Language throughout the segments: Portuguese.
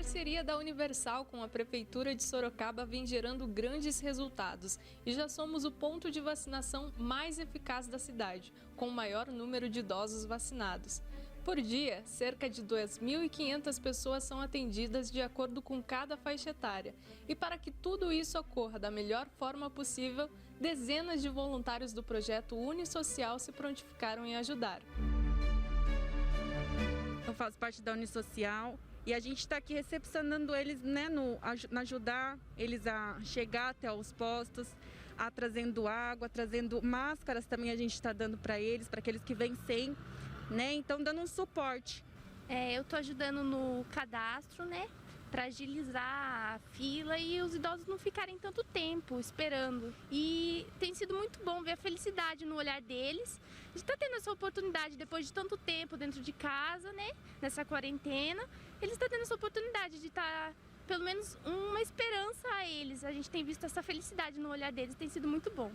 parceria da Universal com a Prefeitura de Sorocaba vem gerando grandes resultados e já somos o ponto de vacinação mais eficaz da cidade, com o maior número de idosos vacinados. Por dia, cerca de 2.500 pessoas são atendidas de acordo com cada faixa etária. E para que tudo isso ocorra da melhor forma possível, dezenas de voluntários do projeto Unisocial se prontificaram em ajudar. Eu faço parte da Unisocial e a gente está aqui recepcionando eles, né, ajudar eles a chegar até os postos, trazendo água, trazendo máscaras também a gente está dando para eles, para aqueles que vêm sem, né, então dando um suporte. Eu estou ajudando no cadastro, né, para agilizar a fila e os idosos não ficarem tanto tempo esperando. E tem sido muito bom ver a felicidade no olhar deles, de estar tendo essa oportunidade depois de tanto tempo dentro de casa, né, nessa quarentena, eles estão tendo essa oportunidade de estar, pelo menos uma esperança a eles. A gente tem visto essa felicidade no olhar deles, tem sido muito bom.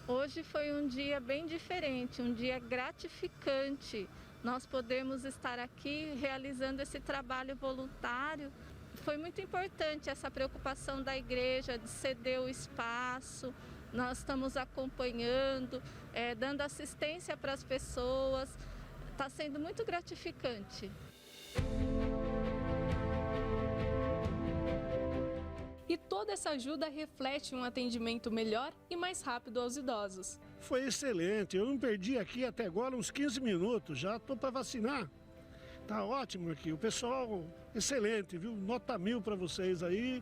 Hoje foi um dia bem diferente, um dia gratificante. Nós podemos estar aqui realizando esse trabalho voluntário. Foi muito importante essa preocupação da igreja de ceder o espaço. Nós estamos acompanhando, dando assistência para as pessoas. Está sendo muito gratificante. E toda essa ajuda reflete um atendimento melhor e mais rápido aos idosos. Foi excelente, eu não perdi aqui até agora uns 15 minutos, já estou para vacinar. Tá ótimo aqui, o pessoal excelente, viu? Nota 1000 para vocês aí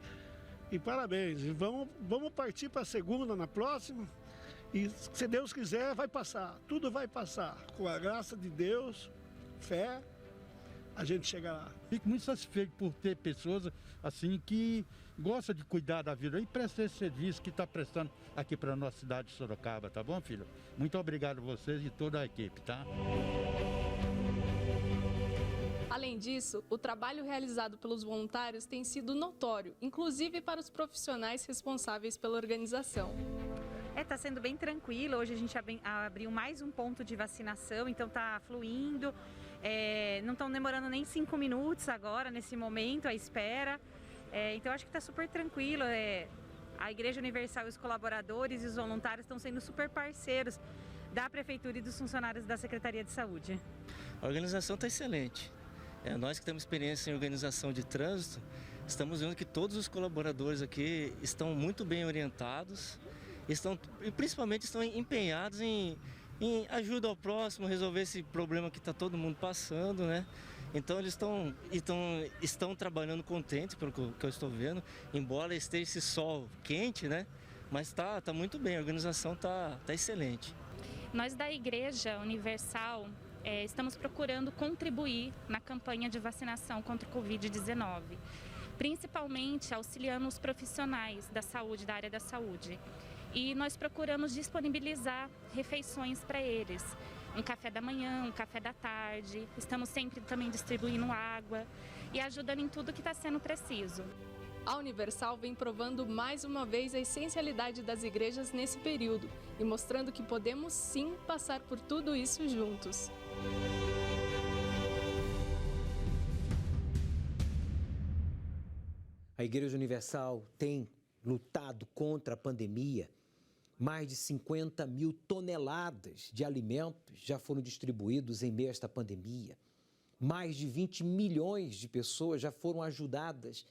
e parabéns. E vamos partir para a segunda na próxima e se Deus quiser vai passar, tudo vai passar. Com a graça de Deus, fé, a gente chega lá. Fico muito satisfeito por ter pessoas assim que gostam de cuidar da vida e prestar esse serviço que está prestando aqui para a nossa cidade de Sorocaba, tá bom, filho? Muito obrigado a vocês e toda a equipe, tá? Além disso, o trabalho realizado pelos voluntários tem sido notório, inclusive para os profissionais responsáveis pela organização. Está sendo bem tranquilo, hoje a gente abriu mais um ponto de vacinação, então está fluindo, não estão demorando nem 5 minutos agora, nesse momento, a espera, então acho que está super tranquilo, a Igreja Universal e os colaboradores e os voluntários estão sendo super parceiros da Prefeitura e dos funcionários da Secretaria de Saúde. A organização está excelente. Nós que temos experiência em organização de trânsito, estamos vendo que todos os colaboradores aqui estão muito bem orientados e principalmente estão empenhados em ajuda ao próximo, resolver esse problema que está todo mundo passando, né? Então eles estão trabalhando contentes pelo que eu estou vendo, embora esteja esse sol quente, né? Mas tá muito bem, a organização tá excelente. Nós da Igreja Universal estamos procurando contribuir na campanha de vacinação contra o Covid-19, principalmente auxiliando os profissionais da saúde, da área da saúde. E nós procuramos disponibilizar refeições para eles, um café da manhã, um café da tarde, estamos sempre também distribuindo água e ajudando em tudo que está sendo preciso. A Universal vem provando mais uma vez a essencialidade das igrejas nesse período e mostrando que podemos sim passar por tudo isso juntos. A Igreja Universal tem lutado contra a pandemia. Mais de 50 mil toneladas de alimentos já foram distribuídos em meio a esta pandemia. Mais de 20 milhões de pessoas já foram ajudadas,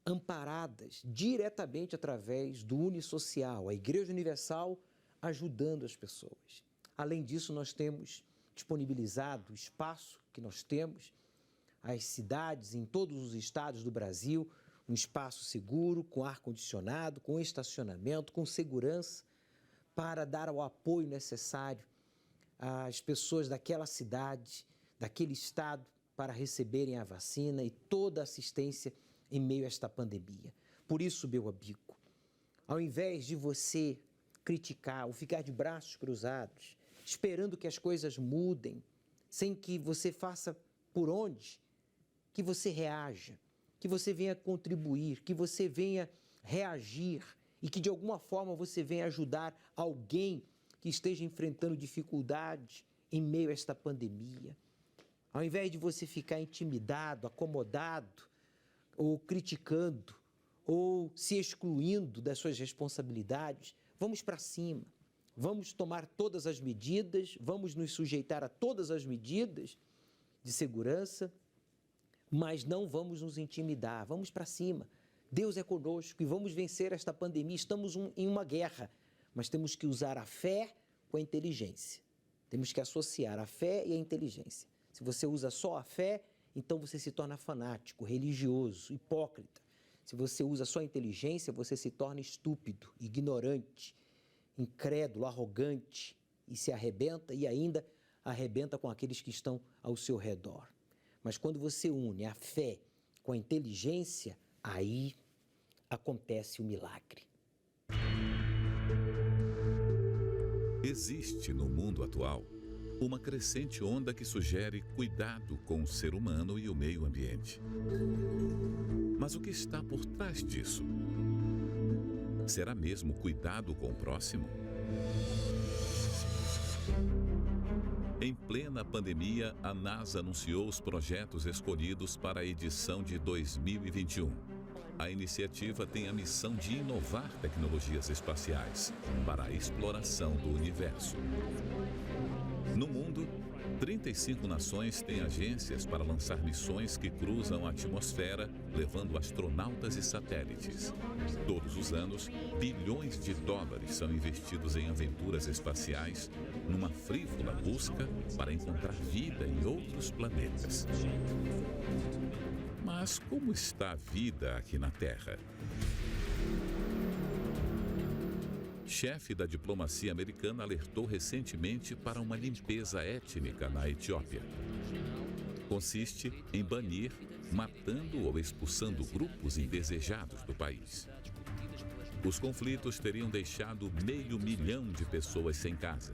amparadas diretamente através do Unisocial, a Igreja Universal ajudando as pessoas. Além disso, nós temos disponibilizado o espaço que nós temos, as cidades em todos os estados do Brasil, um espaço seguro, com ar-condicionado, com estacionamento, com segurança, para dar o apoio necessário às pessoas daquela cidade, daquele estado, para receberem a vacina e toda a assistência em meio a esta pandemia. Por isso, meu amigo, ao invés de você criticar ou ficar de braços cruzados, esperando que as coisas mudem, sem que você faça por onde, que você reaja, que você venha contribuir, que você venha reagir e que de alguma forma você venha ajudar alguém que esteja enfrentando dificuldades em meio a esta pandemia. Ao invés de você ficar intimidado, acomodado, ou criticando, ou se excluindo das suas responsabilidades. Vamos para cima, vamos tomar todas as medidas, vamos nos sujeitar a todas as medidas de segurança, mas não vamos nos intimidar, vamos para cima. Deus é conosco e vamos vencer esta pandemia. Estamos em uma guerra, mas temos que usar a fé com a inteligência. Temos que associar a fé e a inteligência. Se você usa só a fé, então você se torna fanático, religioso, hipócrita. Se você usa só a inteligência, você se torna estúpido, ignorante, incrédulo, arrogante e se arrebenta e ainda arrebenta com aqueles que estão ao seu redor. Mas quando você une a fé com a inteligência, aí acontece o milagre. Existe no mundo atual uma crescente onda que sugere cuidado com o ser humano e o meio ambiente. Mas o que está por trás disso? Será mesmo cuidado com o próximo? Em plena pandemia, a NASA anunciou os projetos escolhidos para a edição de 2021. A iniciativa tem a missão de inovar tecnologias espaciais para a exploração do universo. No mundo, 35 nações têm agências para lançar missões que cruzam a atmosfera, levando astronautas e satélites. Todos os anos, bilhões de dólares são investidos em aventuras espaciais, numa frívola busca para encontrar vida em outros planetas. Mas como está a vida aqui na Terra? Chefe da diplomacia americana alertou recentemente para uma limpeza étnica na Etiópia. Consiste em banir, matando ou expulsando grupos indesejados do país. Os conflitos teriam deixado 500 mil de pessoas sem casa.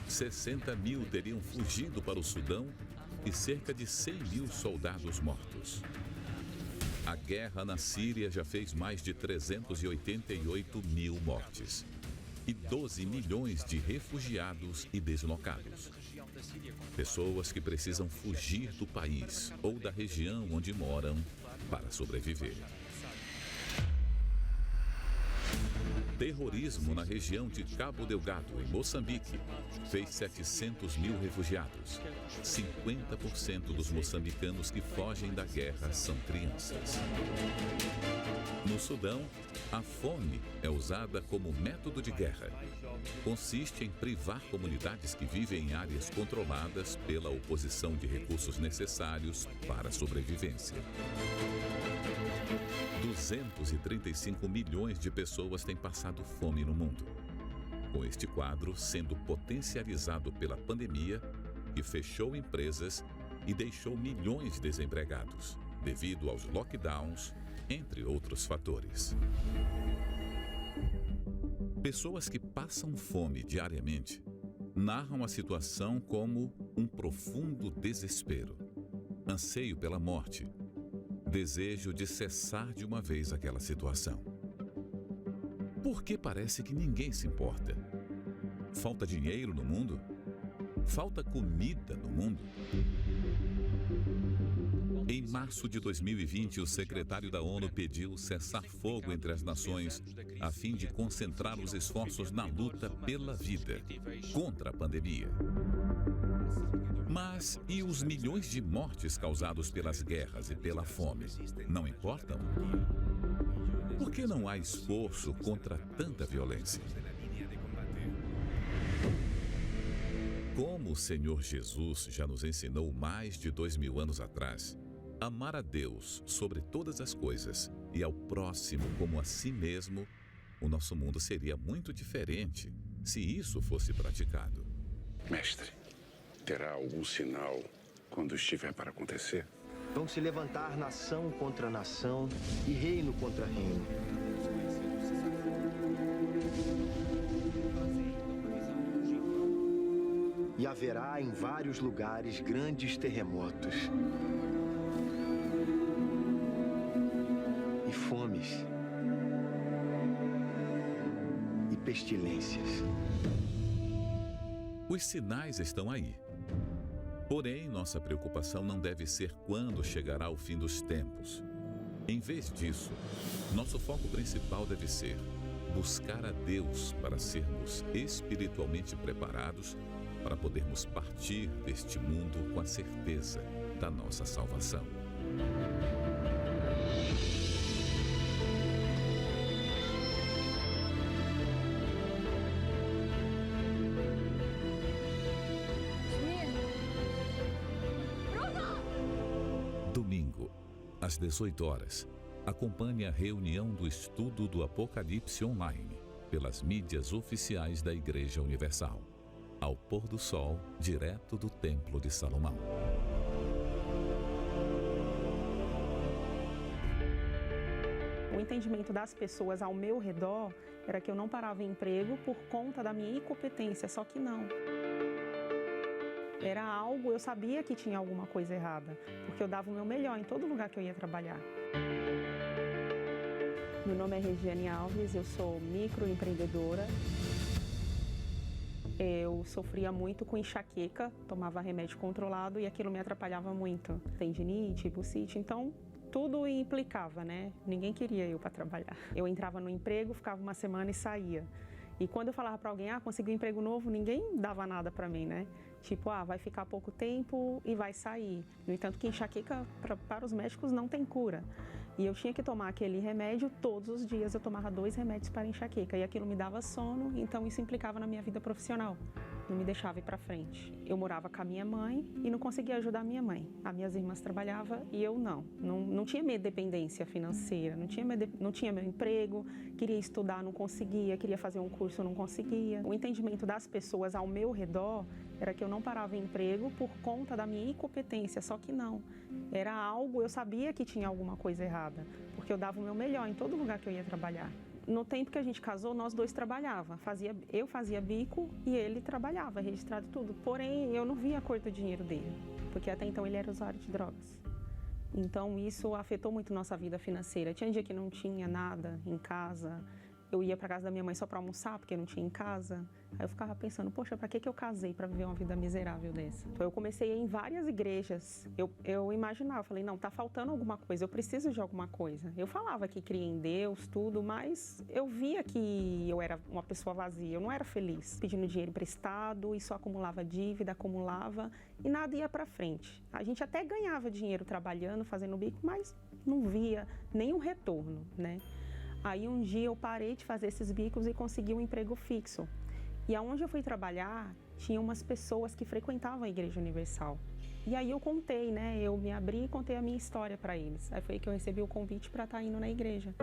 60 mil teriam fugido para o Sudão e cerca de 100 mil soldados mortos. A guerra na Síria já fez mais de 388 mil mortes e 12 milhões de refugiados e deslocados. Pessoas que precisam fugir do país ou da região onde moram para sobreviver. Terrorismo na região de Cabo Delgado, em Moçambique, fez 700 mil refugiados. 50% dos moçambicanos que fogem da guerra são crianças. No Sudão, a fome é usada como método de guerra. Consiste em privar comunidades que vivem em áreas controladas pela oposição de recursos necessários para a sobrevivência. 235 milhões de pessoas têm passado fome no mundo. Com este quadro sendo potencializado pela pandemia, que fechou empresas e deixou milhões desempregados, devido aos lockdowns, entre outros fatores. Pessoas que passam fome diariamente narram a situação como um profundo desespero, anseio pela morte, desejo de cessar de uma vez aquela situação. Porque parece que ninguém se importa. Falta dinheiro no mundo? Falta comida no mundo? Em março de 2020, o secretário da ONU pediu cessar-fogo entre as nações, a fim de concentrar os esforços na luta pela vida, contra a pandemia. Mas e os milhões de mortes causados pelas guerras e pela fome? Não importam? Por que não há esforço contra tanta violência? Como o Senhor Jesus já nos ensinou mais de 2000 anos atrás, amar a Deus sobre todas as coisas e ao próximo como a si mesmo, o nosso mundo seria muito diferente se isso fosse praticado. Mestre, terá algum sinal quando estiver para acontecer? Vão se levantar nação contra nação e reino contra reino. E haverá em vários lugares grandes terremotos. E fomes. E pestilências. Os sinais estão aí. Porém, nossa preocupação não deve ser quando chegará o fim dos tempos, Em vez disso, nosso foco principal deve ser buscar a Deus para sermos espiritualmente preparados para podermos partir deste mundo com a certeza da nossa salvação. Domingo, às 18 horas, acompanhe a reunião do estudo do Apocalipse online pelas mídias oficiais da Igreja Universal, ao pôr do sol, direto do Templo de Salomão. O entendimento das pessoas ao meu redor era que eu não parava em emprego por conta da minha incompetência, só que não. Era algo, eu sabia que tinha alguma coisa errada, porque eu dava o meu melhor em todo lugar que eu ia trabalhar. Meu nome é Regiane Alves, eu sou microempreendedora. Eu sofria muito com enxaqueca, tomava remédio controlado e aquilo me atrapalhava muito. Tendinite, bursite, então tudo implicava, né? Ninguém queria eu para trabalhar. Eu entrava no emprego, ficava uma semana e saía. E quando eu falava para alguém, consegui um emprego novo, ninguém dava nada para mim, né? Tipo, vai ficar pouco tempo e vai sair. No entanto, que enxaqueca para os médicos não tem cura. E eu tinha que tomar aquele remédio todos os dias. Eu tomava 2 remédios para enxaqueca e aquilo me dava sono, então isso implicava na minha vida profissional. Não me deixava ir para frente. Eu morava com a minha mãe e não conseguia ajudar a minha mãe. As minhas irmãs trabalhavam e eu não. Não tinha minha dependência financeira, não tinha meu emprego, queria estudar, não conseguia, queria fazer um curso, não conseguia. O entendimento das pessoas ao meu redor era que eu não parava em emprego por conta da minha incompetência, só que não. Era algo, eu sabia que tinha alguma coisa errada, porque eu dava o meu melhor em todo lugar que eu ia trabalhar. No tempo que a gente casou, nós dois trabalhávamos. Eu fazia bico e ele trabalhava, registrado tudo. Porém, eu não via a cor do dinheiro dele, porque até então ele era usuário de drogas. Então, isso afetou muito nossa vida financeira. Tinha dia que não tinha nada em casa. Eu ia para casa da minha mãe só para almoçar, porque não tinha em casa. Aí eu ficava pensando, poxa, para que eu casei para viver uma vida miserável dessa? Então eu comecei a ir em várias igrejas. Eu imaginava, eu falei, não, tá faltando alguma coisa, eu preciso de alguma coisa. Eu falava que cria em Deus, tudo, mas eu via que eu era uma pessoa vazia, eu não era feliz. Pedindo dinheiro emprestado e só acumulava dívida, acumulava e nada ia para frente. A gente até ganhava dinheiro trabalhando, fazendo bico, mas não via nenhum retorno, né? Aí um dia eu parei de fazer esses bicos e consegui um emprego fixo. E aonde eu fui trabalhar, tinha umas pessoas que frequentavam a Igreja Universal. E aí eu contei, né? Eu me abri e contei a minha história para eles. Aí foi aí que eu recebi o convite para estar indo na igreja.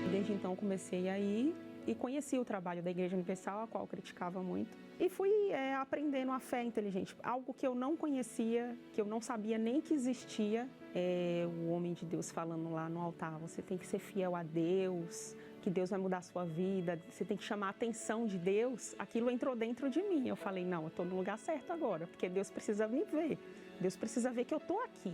Desde então comecei a ir e conheci o trabalho da Igreja Universal, a qual eu criticava muito. E fui aprendendo a fé inteligente, algo que eu não conhecia, que eu não sabia nem que existia. O homem de Deus falando lá no altar, você tem que ser fiel a Deus, que Deus vai mudar a sua vida, você tem que chamar a atenção de Deus. Aquilo entrou dentro de mim. Eu falei, não, eu estou no lugar certo agora, porque Deus precisa me ver. Deus precisa ver que eu estou aqui,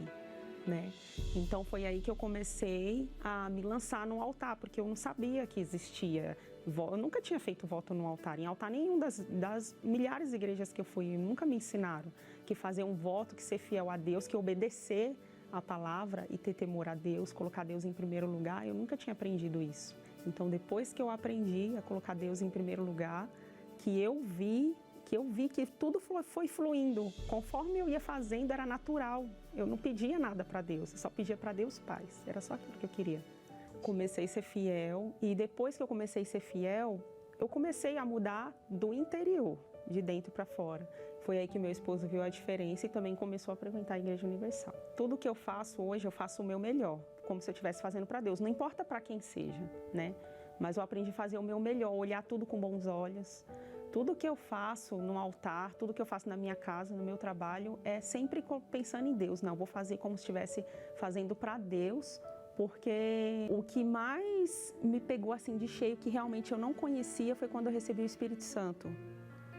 né? Então foi aí que eu comecei a me lançar no altar, porque eu não sabia que existia. Eu nunca tinha feito voto no altar, em altar nenhum das milhares de igrejas que eu fui, nunca me ensinaram que fazer um voto, que ser fiel a Deus, que obedecer a palavra e ter temor a Deus, colocar Deus em primeiro lugar, eu nunca tinha aprendido isso. Então, depois que eu aprendi a colocar Deus em primeiro lugar, que eu vi que tudo foi fluindo. Conforme eu ia fazendo, era natural. Eu não pedia nada para Deus, eu só pedia para Deus Pai. Era só aquilo que eu queria. Comecei a ser fiel e depois que eu comecei a ser fiel, eu comecei a mudar do interior, de dentro para fora. Foi aí que meu esposo viu a diferença e também começou a frequentar a Igreja Universal. Tudo que eu faço hoje, eu faço o meu melhor, como se eu estivesse fazendo para Deus. Não importa para quem seja, né? Mas eu aprendi a fazer o meu melhor, olhar tudo com bons olhos. Tudo que eu faço no altar, tudo que eu faço na minha casa, no meu trabalho, é sempre pensando em Deus. Não, vou fazer como se estivesse fazendo para Deus, porque o que mais me pegou assim de cheio, que realmente eu não conhecia, foi quando eu recebi o Espírito Santo.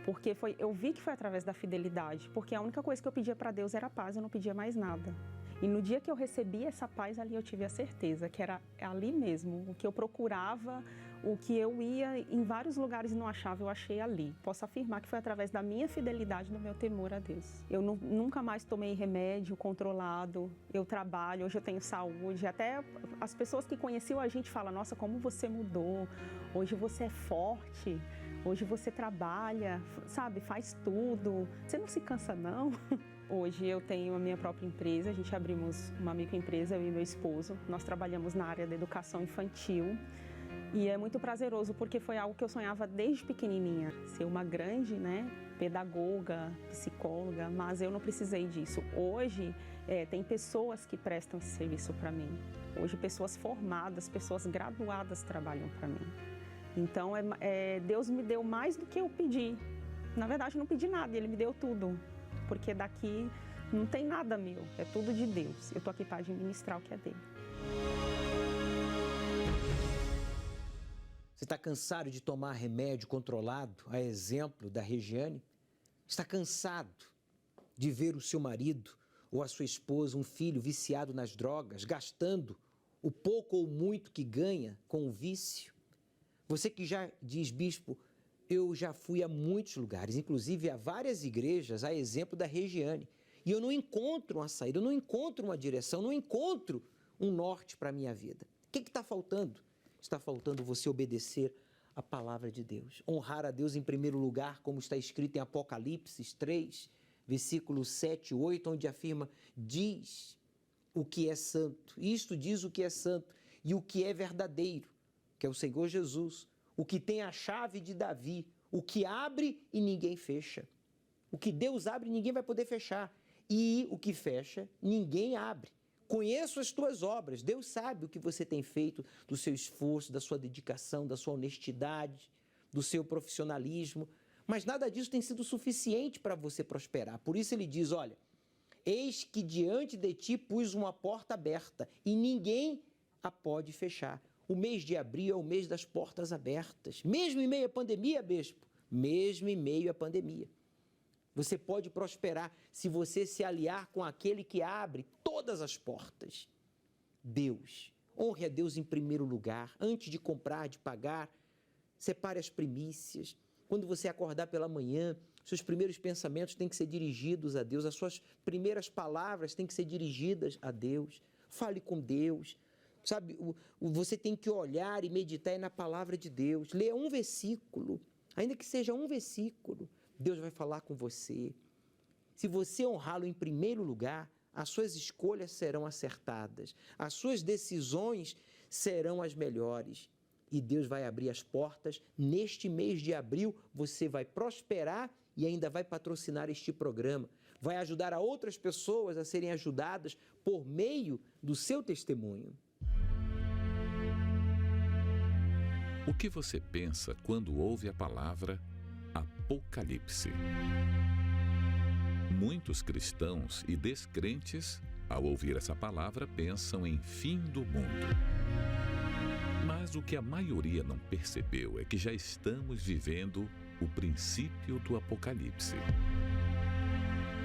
Porque eu vi que foi através da fidelidade, porque a única coisa que eu pedia para Deus era paz, eu não pedia mais nada. E no dia que eu recebi essa paz ali, eu tive a certeza que era ali mesmo, o que eu procurava, o que eu ia em vários lugares e não achava, eu achei ali. Posso afirmar que foi através da minha fidelidade, do meu temor a Deus. Eu nunca mais tomei remédio controlado, eu trabalho, hoje eu tenho saúde. Até as pessoas que conheciam a gente falam, nossa, como você mudou, hoje você é forte, hoje você trabalha, sabe, faz tudo, você não se cansa não? Hoje eu tenho a minha própria empresa, a gente abrimos uma microempresa, eu e meu esposo. Nós trabalhamos na área da educação infantil e é muito prazeroso porque foi algo que eu sonhava desde pequenininha. Ser uma grande, pedagoga, psicóloga, mas eu não precisei disso. Hoje tem pessoas que prestam esse serviço para mim. Hoje pessoas formadas, pessoas graduadas trabalham para mim. Então Deus me deu mais do que eu pedi. Na verdade eu não pedi nada, Ele me deu tudo. Porque daqui não tem nada meu, é tudo de Deus. Eu estou aqui para administrar o que é dele. Você está cansado de tomar remédio controlado, a exemplo da Regiane? Está cansado de ver o seu marido ou a sua esposa, um filho viciado nas drogas, gastando o pouco ou muito que ganha com o vício? Você que já diz, bispo, eu já fui a muitos lugares, inclusive a várias igrejas, a exemplo da Regiane, e eu não encontro uma saída, eu não encontro uma direção, não encontro um norte para a minha vida. O que está faltando? Está faltando você obedecer a palavra de Deus, honrar a Deus em primeiro lugar, como está escrito em Apocalipse 3, versículos 7 e 8, onde afirma, diz o que é santo, isto diz o que é santo e o que é verdadeiro, que é o Senhor Jesus, o que tem a chave de Davi, o que abre e ninguém fecha. O que Deus abre, ninguém vai poder fechar. E o que fecha, ninguém abre. Conheço as tuas obras. Deus sabe o que você tem feito, do seu esforço, da sua dedicação, da sua honestidade, do seu profissionalismo. Mas nada disso tem sido suficiente para você prosperar. Por isso ele diz, olha, eis que diante de ti pus uma porta aberta e ninguém a pode fechar. O mês de abril é o mês das portas abertas. Mesmo em meio à pandemia, bispo, mesmo em meio à pandemia. Você pode prosperar se você se aliar com aquele que abre todas as portas. Deus. Honre a Deus em primeiro lugar. Antes de comprar, de pagar, separe as primícias. Quando você acordar pela manhã, seus primeiros pensamentos têm que ser dirigidos a Deus. As suas primeiras palavras têm que ser dirigidas a Deus. Fale com Deus. Sabe, você tem que olhar e meditar na palavra de Deus. Leia um versículo, ainda que seja um versículo, Deus vai falar com você. Se você honrá-lo em primeiro lugar, as suas escolhas serão acertadas, as suas decisões serão as melhores. E Deus vai abrir as portas. Neste mês de abril, você vai prosperar e ainda vai patrocinar este programa. Vai ajudar a outras pessoas a serem ajudadas por meio do seu testemunho. O que você pensa quando ouve a palavra Apocalipse? Muitos cristãos e descrentes, ao ouvir essa palavra, pensam em fim do mundo. Mas o que a maioria não percebeu é que já estamos vivendo o princípio do Apocalipse.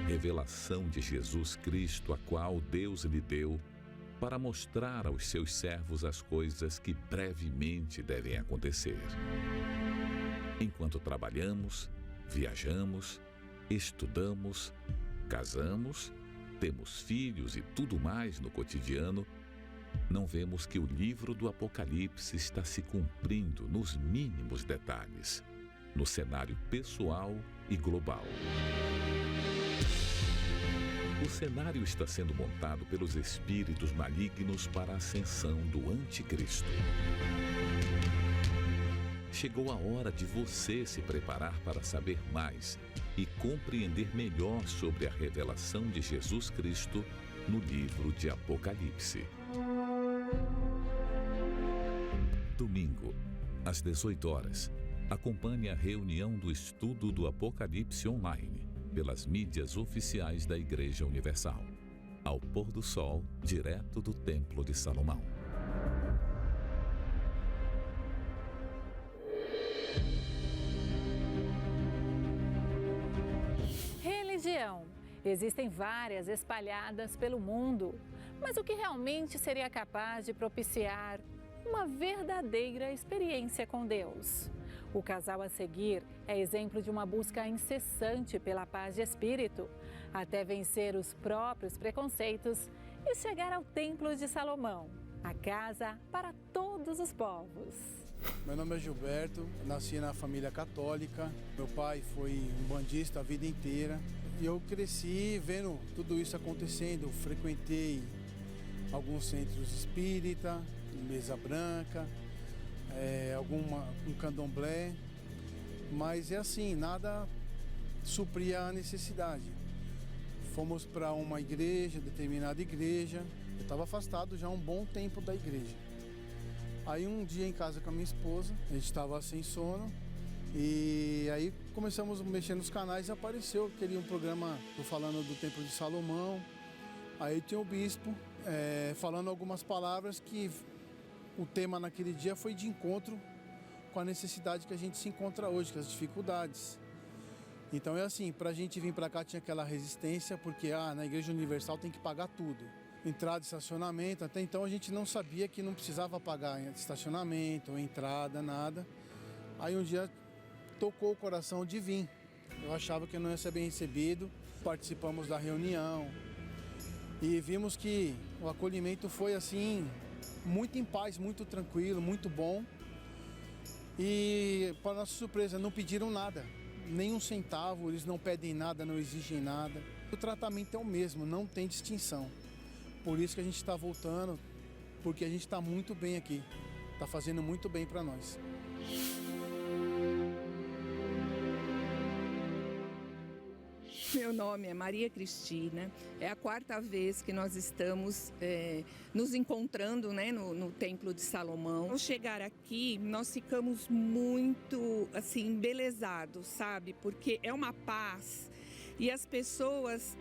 Revelação de Jesus Cristo, a qual Deus lhe deu para mostrar aos seus servos as coisas que brevemente devem acontecer. Enquanto trabalhamos, viajamos, estudamos, casamos, temos filhos e tudo mais no cotidiano, não vemos que o livro do Apocalipse está se cumprindo nos mínimos detalhes, no cenário pessoal e global. O cenário está sendo montado pelos espíritos malignos para a ascensão do anticristo. Chegou a hora de você se preparar para saber mais e compreender melhor sobre a revelação de Jesus Cristo no livro de Apocalipse. Domingo, às 18 horas, acompanhe a reunião do estudo do Apocalipse online pelas mídias oficiais da Igreja Universal, ao pôr do sol, direto do Templo de Salomão. Religião Existem várias espalhadas pelo mundo, mas o que realmente seria capaz de propiciar uma verdadeira experiência com Deus? O casal a seguir é exemplo de uma busca incessante pela paz de espírito, até vencer os próprios preconceitos e chegar ao Templo de Salomão, a casa para todos os povos. Meu nome é Gilberto, nasci na família católica, meu pai foi um bandista a vida inteira e eu cresci vendo tudo isso acontecendo, frequentei alguns centros espírita, mesa branca, um candomblé, mas é assim, nada supria a necessidade. Fomos para uma igreja, determinada igreja, eu estava afastado já há um bom tempo da igreja. Aí um dia em casa com a minha esposa, a gente estava sem sono e aí começamos a mexer nos canais e apareceu aquele programa falando do Templo de Salomão. Aí tinha o bispo falando algumas palavras que o tema naquele dia foi de encontro com a necessidade que a gente se encontra hoje, com as dificuldades. Então é assim, para a gente vir para cá tinha aquela resistência, porque na Igreja Universal tem que pagar tudo. Entrada, estacionamento, até então a gente não sabia que não precisava pagar estacionamento, entrada, nada. Aí um dia tocou o coração de vir. Eu achava que eu não ia ser bem recebido, participamos da reunião e vimos que o acolhimento foi assim, muito em paz, muito tranquilo, muito bom. E para nossa surpresa, não pediram nada, nem um centavo, eles não pedem nada, não exigem nada. O tratamento é o mesmo, não tem distinção. Por isso que a gente está voltando, porque a gente está muito bem aqui, está fazendo muito bem para nós. Meu nome é Maria Cristina, é a 4ª vez que nós estamos nos encontrando, né, no Templo de Salomão. Ao chegar aqui, nós ficamos muito assim, embelezados, sabe? Porque é uma paz e as pessoas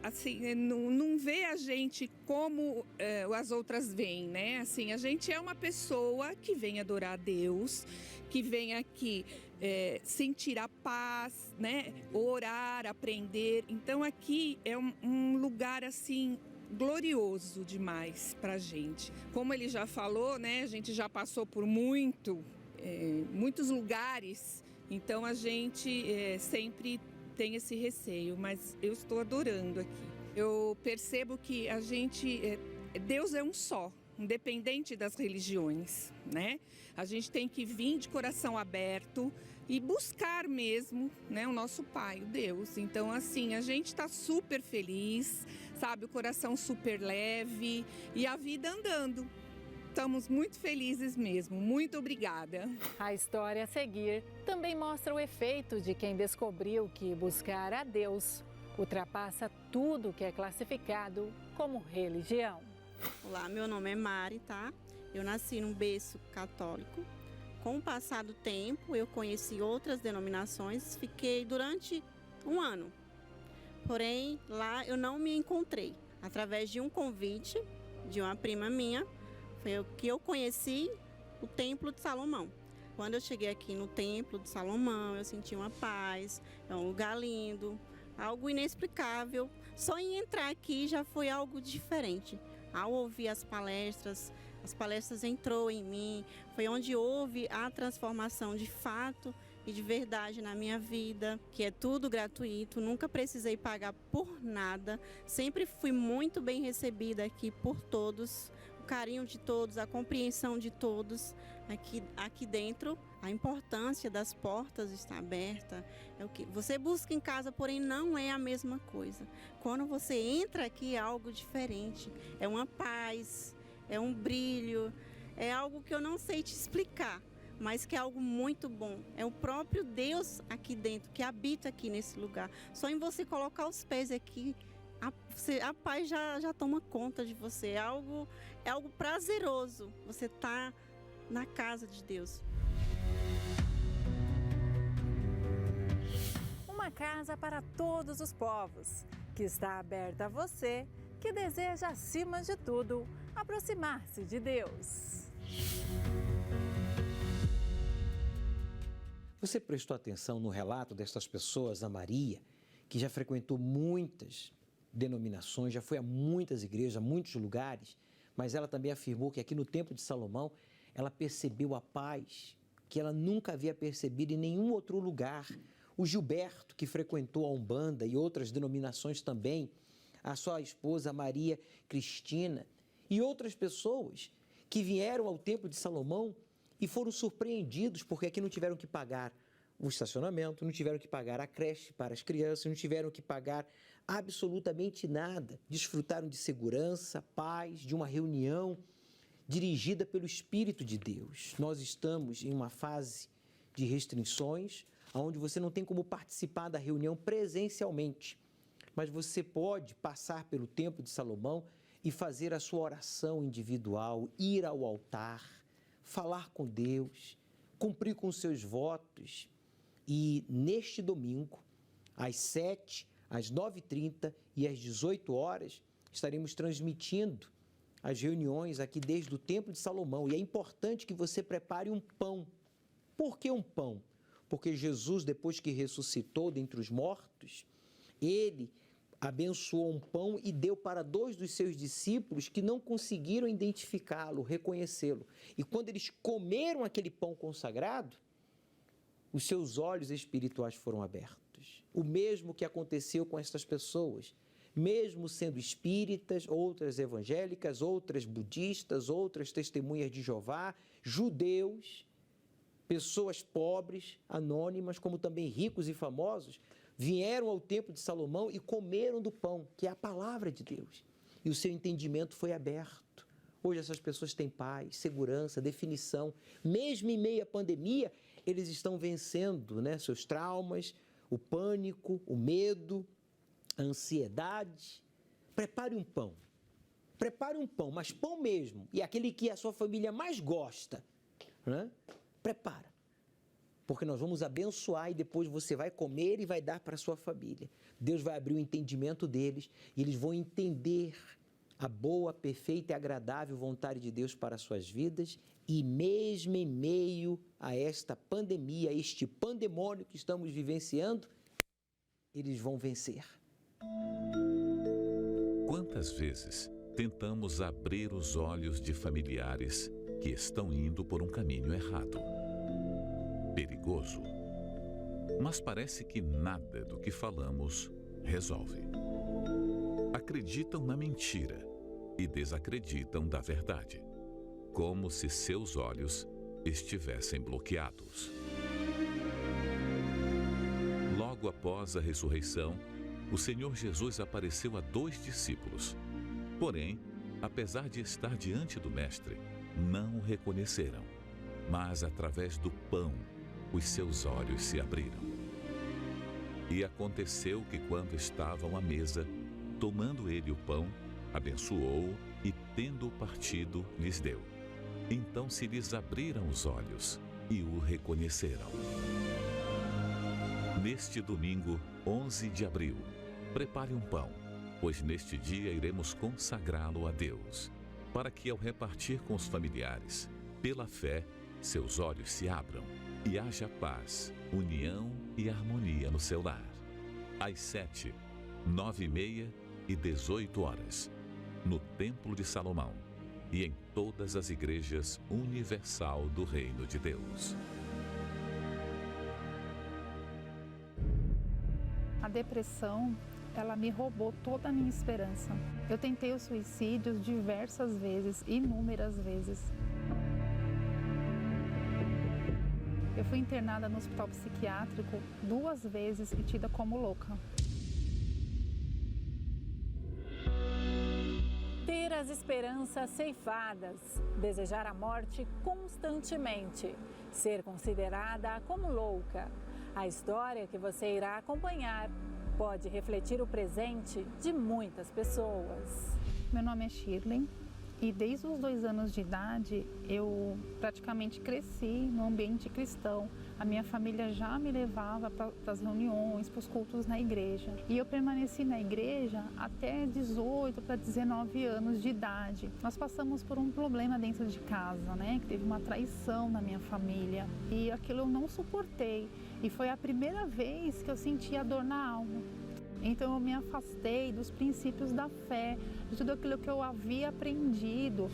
assim, não vê a gente como as outras veem, né? Assim, a gente é uma pessoa que vem adorar a Deus, que vem aqui sentir a paz, né? Orar, aprender. Então aqui é um lugar assim glorioso demais para a gente. Como ele já falou, né? A gente já passou por muitos lugares, então a gente sempre tem esse receio, mas eu estou adorando aqui. Eu percebo que a gente, Deus é um só, independente das religiões, né? A gente tem que vir de coração aberto e buscar mesmo, né, o nosso Pai, o Deus. Então, assim, a gente está super feliz, sabe? O coração super leve e a vida andando. Estamos muito felizes mesmo. Muito obrigada. A história a seguir também mostra o efeito de quem descobriu que buscar a Deus ultrapassa tudo que é classificado como religião. Olá, meu nome é Mari, tá? Eu nasci num berço católico. Com o passar do tempo, eu conheci outras denominações, fiquei durante um ano. Porém, lá eu não me encontrei. Através de um convite de uma prima minha, foi o que eu conheci o Templo de Salomão. Quando eu cheguei aqui no Templo de Salomão, eu senti uma paz, é um lugar lindo, algo inexplicável. Só em entrar aqui já foi algo diferente. Ao ouvir as palestras entrou em mim, foi onde houve a transformação de fato e de verdade na minha vida, que é tudo gratuito, nunca precisei pagar por nada, sempre fui muito bem recebida aqui por todos, o carinho de todos, a compreensão de todos. Aqui dentro, a importância das portas está aberta, é o que você busca em casa, porém não é a mesma coisa. Quando você entra aqui é algo diferente, é uma paz, é um brilho, é algo que eu não sei te explicar, mas que é algo muito bom. É o próprio Deus aqui dentro, que habita aqui nesse lugar. Só em você colocar os pés aqui, a paz já toma conta de você. É algo prazeroso, você tá na casa de Deus. Uma casa para todos os povos, que está aberta a você, que deseja, acima de tudo, aproximar-se de Deus. Você prestou atenção no relato destas pessoas, a Maria, que já frequentou muitas denominações, já foi a muitas igrejas, a muitos lugares, mas ela também afirmou que aqui no Templo de Salomão, ela percebeu a paz que ela nunca havia percebido em nenhum outro lugar. O Gilberto, que frequentou a Umbanda e outras denominações também, a sua esposa Maria Cristina e outras pessoas que vieram ao Templo de Salomão e foram surpreendidos porque aqui não tiveram que pagar o estacionamento, não tiveram que pagar a creche para as crianças, não tiveram que pagar absolutamente nada. Desfrutaram de segurança, paz, de uma reunião dirigida pelo Espírito de Deus. Nós estamos em uma fase de restrições, onde você não tem como participar da reunião presencialmente, mas você pode passar pelo Templo de Salomão e fazer a sua oração individual, ir ao altar, falar com Deus, cumprir com seus votos. E neste domingo, às 7, às 9h30 e às 18 horas, estaremos transmitindo as reuniões aqui desde o Templo de Salomão. E é importante que você prepare um pão. Por que um pão? Porque Jesus, depois que ressuscitou dentre os mortos, ele abençoou um pão e deu para 2 dos seus discípulos que não conseguiram identificá-lo, reconhecê-lo. E quando eles comeram aquele pão consagrado, os seus olhos espirituais foram abertos. O mesmo que aconteceu com estas pessoas, mesmo sendo espíritas, outras evangélicas, outras budistas, outras testemunhas de Jeová, judeus, pessoas pobres, anônimas, como também ricos e famosos, vieram ao Templo de Salomão e comeram do pão, que é a palavra de Deus. E o seu entendimento foi aberto. Hoje essas pessoas têm paz, segurança, definição. Mesmo em meio à pandemia, eles estão vencendo, seus traumas, o pânico, o medo, a ansiedade. Prepare um pão. Prepare um pão, mas pão mesmo. E aquele que a sua família mais gosta. Prepara. Porque nós vamos abençoar e depois você vai comer e vai dar para a sua família. Deus vai abrir o entendimento deles e eles vão entender a boa, perfeita e agradável vontade de Deus para as suas vidas. E mesmo em meio a esta pandemia, este pandemônio que estamos vivenciando, eles vão vencer. Quantas vezes tentamos abrir os olhos de familiares que estão indo por um caminho errado, perigoso, mas parece que nada do que falamos resolve. Acreditam na mentira e desacreditam da verdade, como se seus olhos estivessem bloqueados. Logo após a ressurreição, o Senhor Jesus apareceu a 2 discípulos. Porém, apesar de estar diante do Mestre, não o reconheceram. Mas através do pão, os seus olhos se abriram. E aconteceu que quando estavam à mesa, tomando ele o pão, abençoou-o e, tendo-o partido, lhes deu. Então se lhes abriram os olhos e o reconheceram. Neste domingo, 11 de abril, prepare um pão, pois neste dia iremos consagrá-lo a Deus, para que ao repartir com os familiares, pela fé, seus olhos se abram e haja paz, união e harmonia no seu lar. Às 7, 9h30 e 18 horas, no Templo de Salomão e em todas as igrejas universal do Reino de Deus. A depressão, ela me roubou toda a minha esperança. Eu tentei o suicídio diversas vezes, inúmeras vezes. Eu fui internada no hospital psiquiátrico 2 vezes e tida como louca. Ter as esperanças ceifadas, desejar a morte constantemente, ser considerada como louca. A história que você irá acompanhar pode refletir o presente de muitas pessoas. Meu nome é Shirley e desde os 2 anos de idade eu praticamente cresci no ambiente cristão. A minha família já me levava para as reuniões, para os cultos na igreja. E eu permaneci na igreja até 18 para 19 anos de idade. Nós passamos por um problema dentro de casa, que teve uma traição na minha família. E aquilo eu não suportei. E foi a primeira vez que eu senti a dor na alma. Então eu me afastei dos princípios da fé, de tudo aquilo que eu havia aprendido.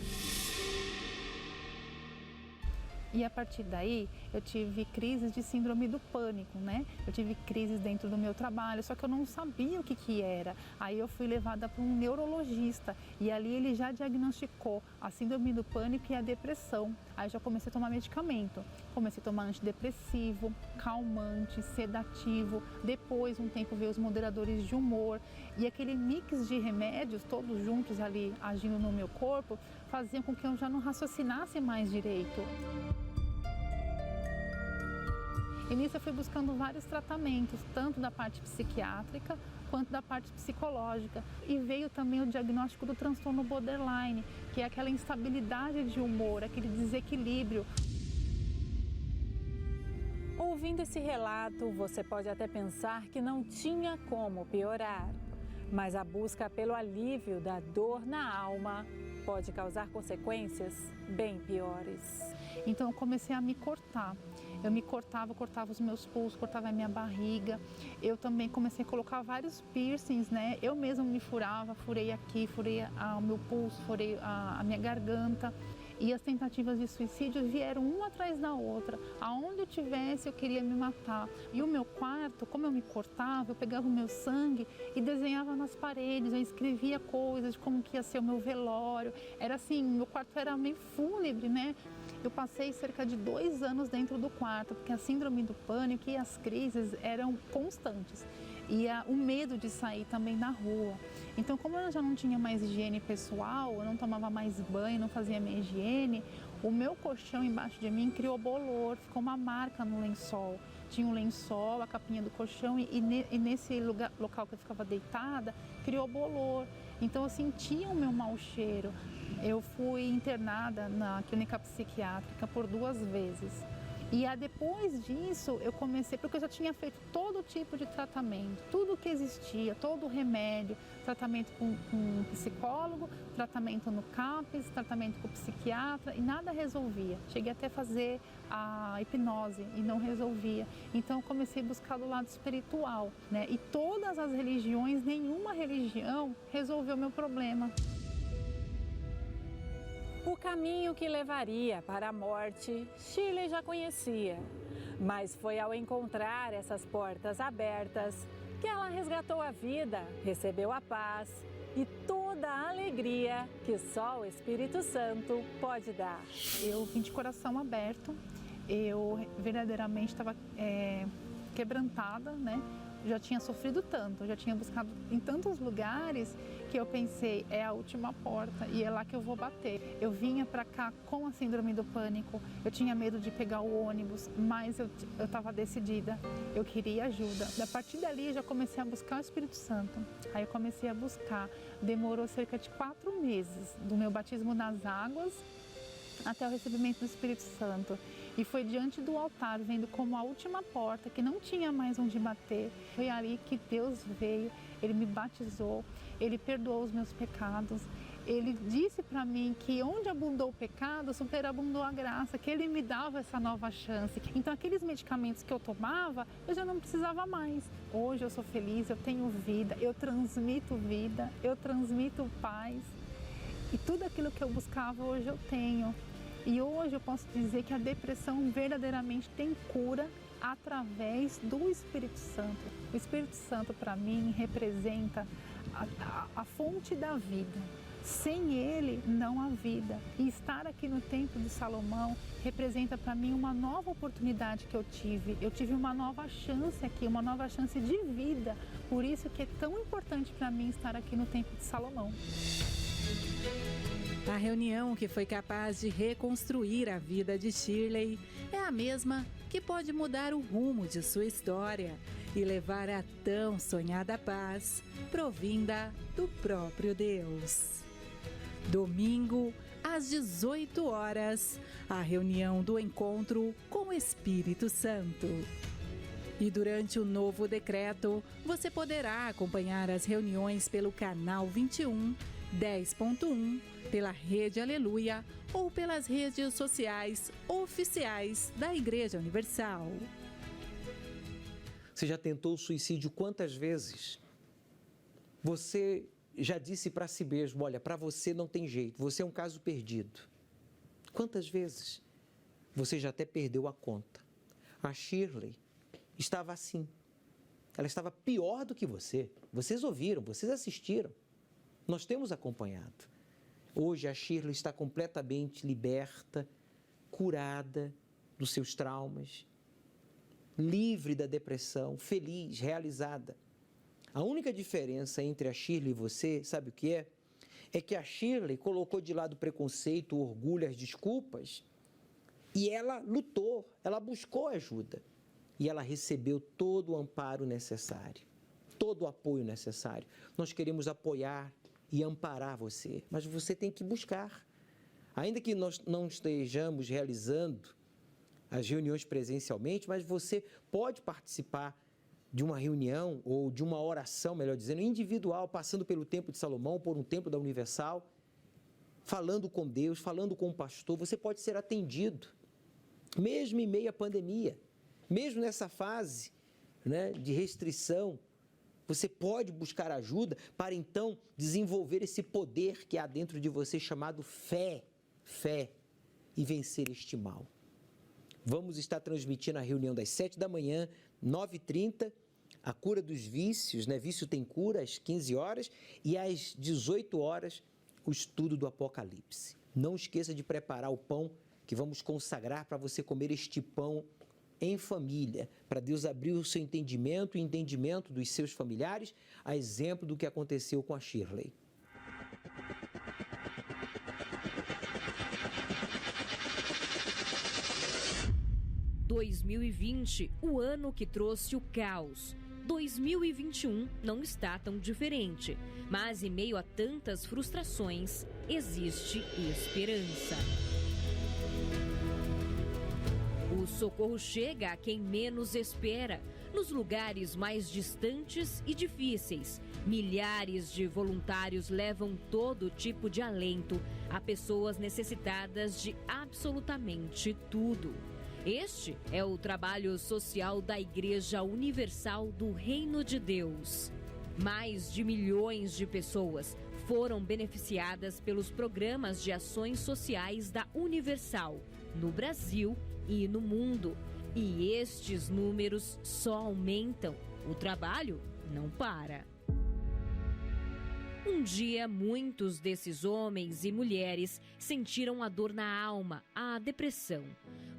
E a partir daí, eu tive crises de síndrome do pânico, né? Eu tive crises dentro do meu trabalho, só que eu não sabia o que era. Aí eu fui levada para um neurologista e ali ele já diagnosticou a síndrome do pânico e a depressão. Aí eu já comecei a tomar medicamento. Comecei a tomar antidepressivo, calmante, sedativo. Depois, um tempo, veio os moderadores de humor. E aquele mix de remédios, todos juntos ali agindo no meu corpo, faziam com que eu já não raciocinasse mais direito. E nisso eu fui buscando vários tratamentos, tanto da parte psiquiátrica quanto da parte psicológica. E veio também o diagnóstico do transtorno borderline, que é aquela instabilidade de humor, aquele desequilíbrio. Ouvindo esse relato, você pode até pensar que não tinha como piorar. Mas a busca pelo alívio da dor na alma pode causar consequências bem piores. Então eu comecei a me cortar. Eu me cortava os meus pulsos, cortava a minha barriga. Eu também comecei a colocar vários piercings, né? Eu mesma me furava, furei aqui, furei o meu pulso, furei a minha garganta. E as tentativas de suicídio vieram uma atrás da outra. Aonde eu tivesse, eu queria me matar. E o meu quarto, como eu me cortava, eu pegava o meu sangue e desenhava nas paredes. Eu escrevia coisas de como que ia ser o meu velório. Era assim, meu quarto era meio fúnebre, né? Eu passei cerca de 2 anos dentro do quarto, porque a síndrome do pânico e as crises eram constantes. E o medo de sair também na rua. Então, como eu já não tinha mais higiene pessoal, eu não tomava mais banho, não fazia minha higiene, o meu colchão embaixo de mim criou bolor, ficou uma marca no lençol. Tinha um lençol, a capinha do colchão e nesse local que eu ficava deitada, criou bolor. Então, eu sentia o meu mau cheiro. Eu fui internada na clínica psiquiátrica por 2 vezes. E depois disso, eu comecei, porque eu já tinha feito todo tipo de tratamento, tudo que existia, todo remédio, tratamento com psicólogo, tratamento no CAPES, tratamento com psiquiatra, e nada resolvia. Cheguei até a fazer a hipnose e não resolvia. Então, eu comecei a buscar do lado espiritual, né? E todas as religiões, nenhuma religião resolveu meu problema. O caminho que levaria para a morte, Shirley já conhecia. Mas foi ao encontrar essas portas abertas que ela resgatou a vida, recebeu a paz e toda a alegria que só o Espírito Santo pode dar. Eu vim de coração aberto, eu verdadeiramente estava quebrantada, né? Já tinha sofrido tanto, já tinha buscado em tantos lugares que eu pensei, é a última porta e é lá que eu vou bater. Eu vinha para cá com a síndrome do pânico, eu tinha medo de pegar o ônibus, mas eu estava decidida, eu queria ajuda. A partir dali eu já comecei a buscar o Espírito Santo, aí eu comecei a buscar. Demorou cerca de 4 meses do meu batismo nas águas até o recebimento do Espírito Santo. E foi diante do altar, vendo como a última porta, que não tinha mais onde bater. Foi ali que Deus veio, Ele me batizou, Ele perdoou os meus pecados. Ele disse para mim que onde abundou o pecado, superabundou a graça, que Ele me dava essa nova chance. Então aqueles medicamentos que eu tomava, eu já não precisava mais. Hoje eu sou feliz, eu tenho vida, eu transmito paz. E tudo aquilo que eu buscava hoje eu tenho. E hoje eu posso dizer que a depressão verdadeiramente tem cura através do Espírito Santo. O Espírito Santo, para mim, representa a fonte da vida. Sem ele, não há vida. E estar aqui no Templo de Salomão representa para mim uma nova oportunidade que eu tive. Eu tive uma nova chance aqui, uma nova chance de vida. Por isso que é tão importante para mim estar aqui no Templo de Salomão. A reunião que foi capaz de reconstruir a vida de Shirley é a mesma que pode mudar o rumo de sua história e levar a tão sonhada paz provinda do próprio Deus. Domingo, às 18 horas, a reunião do encontro com o Espírito Santo. E durante o novo decreto, você poderá acompanhar as reuniões pelo canal 21, 10.1, pela Rede Aleluia ou pelas redes sociais oficiais da Igreja Universal. Você já tentou o suicídio quantas vezes? Você já disse para si mesmo, olha, para você não tem jeito, você é um caso perdido. Quantas vezes você já até perdeu a conta? A Shirley estava assim. Ela estava pior do que você. Vocês ouviram, vocês assistiram. Nós temos acompanhado. Hoje a Shirley está completamente liberta, curada dos seus traumas, livre da depressão, feliz, realizada. A única diferença entre a Shirley e você, sabe o que é? É que a Shirley colocou de lado o preconceito, o orgulho, as desculpas, e ela lutou, ela buscou ajuda. E ela recebeu todo o amparo necessário, todo o apoio necessário. Nós queremos apoiar e amparar você, mas você tem que buscar. Ainda que nós não estejamos realizando as reuniões presencialmente, mas você pode participar de uma reunião ou de uma oração, melhor dizendo, individual, passando pelo Templo de Salomão, por um templo da Universal, falando com Deus, falando com o pastor. Você pode ser atendido, mesmo em meio à pandemia. Mesmo nessa fase, né, de restrição, você pode buscar ajuda para então desenvolver esse poder que há dentro de você chamado fé, e vencer este mal. Vamos estar transmitindo a reunião das 7 da manhã, 9h30, a cura dos vícios, né? Vício tem cura, às 15 horas, e às 18 horas, o estudo do Apocalipse. Não esqueça de preparar o pão que vamos consagrar para você comer este pão em família, para Deus abrir o seu entendimento e o entendimento dos seus familiares, a exemplo do que aconteceu com a Shirley. – 2020, o ano que trouxe o caos. 2021 não está tão diferente, mas em meio a tantas frustrações, existe esperança. O socorro chega a quem menos espera, nos lugares mais distantes e difíceis. Milhares de voluntários levam todo tipo de alento a pessoas necessitadas de absolutamente tudo. Este é o trabalho social da Igreja Universal do Reino de Deus. Mais de milhões de pessoas foram beneficiadas pelos programas de ações sociais da Universal, no Brasil e no mundo. E estes números só aumentam. O trabalho não para. Um dia, muitos desses homens e mulheres sentiram a dor na alma, a depressão.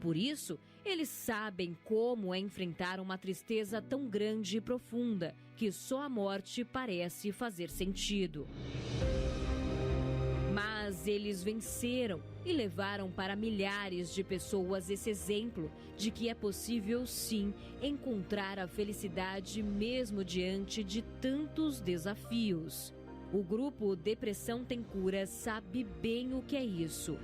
Por isso, eles sabem como é enfrentar uma tristeza tão grande e profunda que só a morte parece fazer sentido. Mas eles venceram e levaram para milhares de pessoas esse exemplo de que é possível, sim, encontrar a felicidade mesmo diante de tantos desafios. O grupo Depressão Tem Cura sabe bem o que é isso.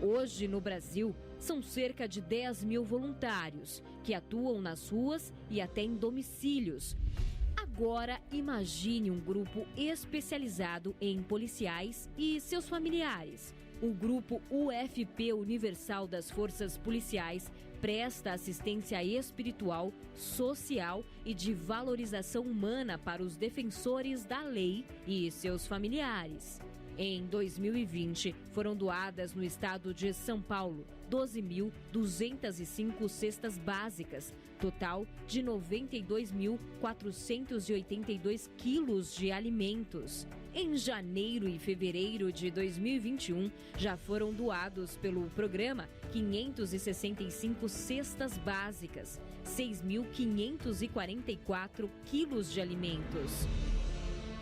Hoje, no Brasil, são cerca de 10 mil voluntários que atuam nas ruas e até em domicílios. Agora, imagine um grupo especializado em policiais e seus familiares. O grupo UFP Universal das Forças Policiais presta assistência espiritual, social e de valorização humana para os defensores da lei e seus familiares. Em 2020, foram doadas no estado de São Paulo 12.205 cestas básicas, total de 92.482 quilos de alimentos. Em janeiro e fevereiro de 2021, já foram doados pelo programa 565 cestas básicas, 6.544 quilos de alimentos.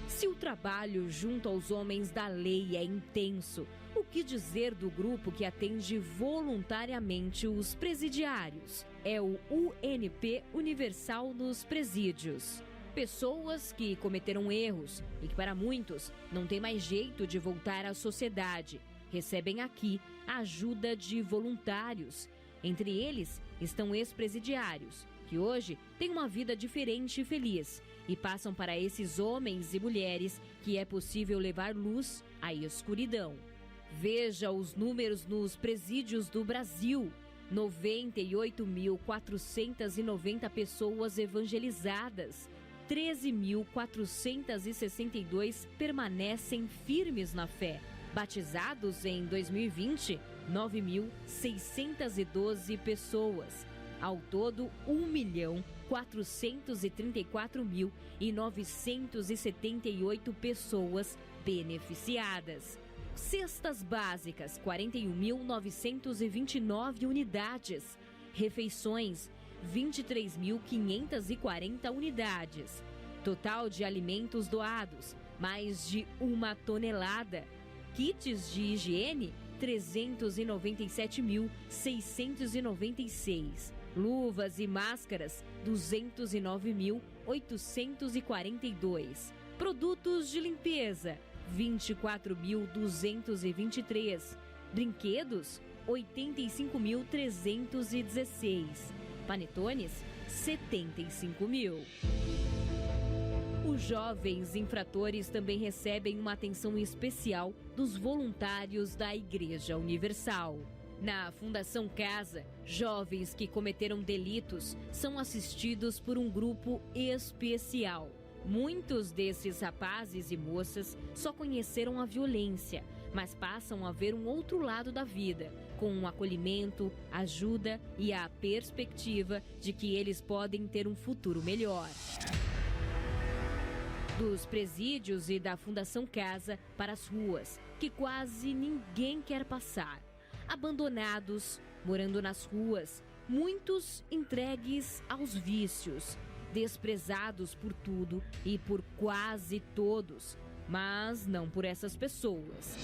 Se o trabalho junto aos homens da lei é intenso, o que dizer do grupo que atende voluntariamente os presidiários? É o UNP Universal nos Presídios. Pessoas que cometeram erros e que, para muitos, não tem mais jeito de voltar à sociedade, recebem aqui a ajuda de voluntários. Entre eles estão ex-presidiários, que hoje têm uma vida diferente e feliz, e passam para esses homens e mulheres que é possível levar luz à escuridão. Veja os números nos presídios do Brasil: 98.490 pessoas evangelizadas, 13.462 permanecem firmes na fé. Batizados em 2020, 9.612 pessoas. Ao todo, 1.434.978 pessoas beneficiadas. Cestas básicas, 41.929 unidades. Refeições, 23.540 unidades. Total de alimentos doados, mais de 1 tonelada. Kits de higiene, 397.696. Luvas e máscaras, 209.842. Produtos de limpeza, 24.223. Brinquedos, 85.316. Panetones, 75.000. Os jovens infratores também recebem uma atenção especial dos voluntários da Igreja Universal. Na Fundação Casa, jovens que cometeram delitos são assistidos por um grupo especial. Muitos desses rapazes e moças só conheceram a violência, mas passam a ver um outro lado da vida, com um acolhimento, ajuda e a perspectiva de que eles podem ter um futuro melhor. Dos presídios e da Fundação Casa para as ruas, que quase ninguém quer passar. Abandonados, morando nas ruas, muitos entregues aos vícios, desprezados por tudo e por quase todos, mas não por essas pessoas.